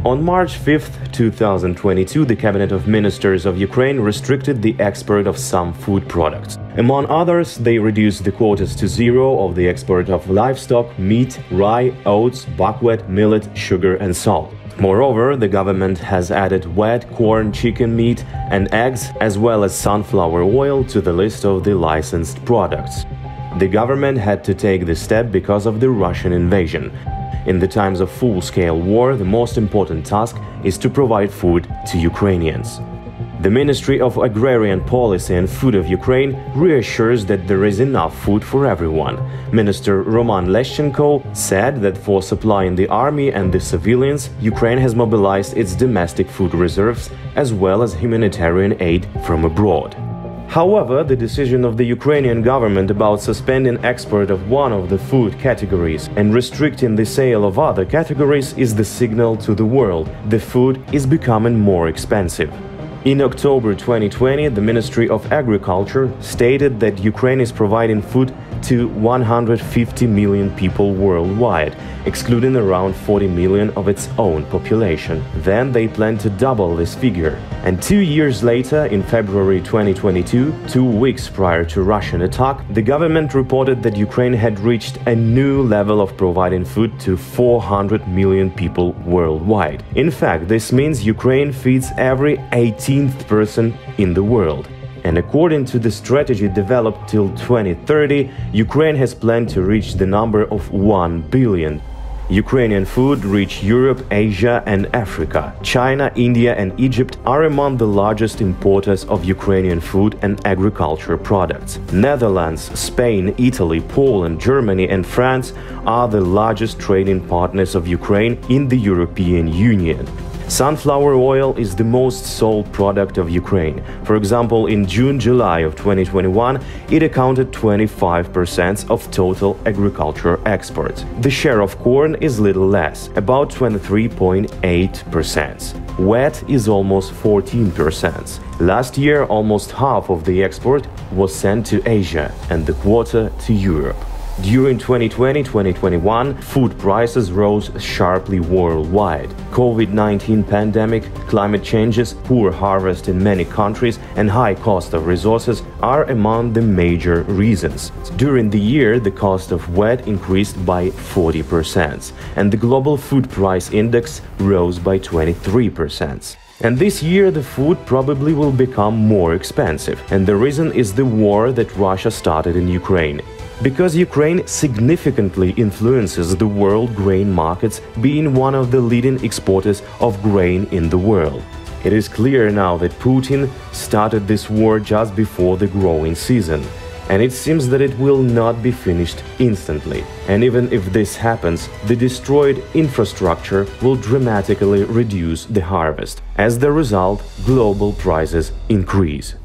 On March 5, 2022, the Cabinet of Ministers of Ukraine restricted the export of some food products. Among others, they reduced the quotas to zero of the export of livestock, meat, rye, oats, buckwheat, millet, sugar and salt. Moreover, the government has added wheat, corn, chicken meat and eggs, as well as sunflower oil to the list of the licensed products. The government had to take this step because of the Russian invasion. In the times of full-scale war, the most important task is to provide food to Ukrainians. The Ministry of Agrarian Policy and Food of Ukraine reassures that there is enough food for everyone. Minister Roman Leschenko said that for supplying the army and the civilians, Ukraine has mobilized its domestic food reserves as well as humanitarian aid from abroad. However, the decision of the Ukrainian government about suspending export of one of the food categories and restricting the sale of other categories is the signal to the world the food is becoming more expensive. In October 2020, the Ministry of Agriculture stated that Ukraine is providing food to 150 million people worldwide, excluding around 40 million of its own population. Then they plan to double this figure. And 2 years later, in February 2022, 2 weeks prior to Russian attack, the government reported that Ukraine had reached a new level of providing food to 400 million people worldwide. In fact, this means Ukraine feeds every 18th person in the world. And according to the strategy developed till 2030, Ukraine has planned to reach the number of 1 billion. Ukrainian food reach Europe, Asia and Africa. China, India and Egypt are among the largest importers of Ukrainian food and agriculture products. Netherlands, Spain, Italy, Poland, Germany and France are the largest trading partners of Ukraine in the European Union. Sunflower oil is the most sold product of Ukraine. For example, in June-July of 2021, it accounted 25% of total agriculture exports. The share of corn is little less, about 23.8%. Wheat is almost 14%. Last year, almost half of the export was sent to Asia and the quarter to Europe. During 2020-2021, food prices rose sharply worldwide. COVID-19 pandemic, climate changes, poor harvest in many countries and high cost of resources are among the major reasons. During the year, the cost of wheat increased by 40%, and the global food price index rose by 23%. And this year the food probably will become more expensive, and the reason is the war that Russia started in Ukraine. Because Ukraine significantly influences the world grain markets, being one of the leading exporters of grain in the world. It is clear now that Putin started this war just before the growing season, and it seems that it will not be finished instantly. And even if this happens, the destroyed infrastructure will dramatically reduce the harvest. As the result, global prices increase.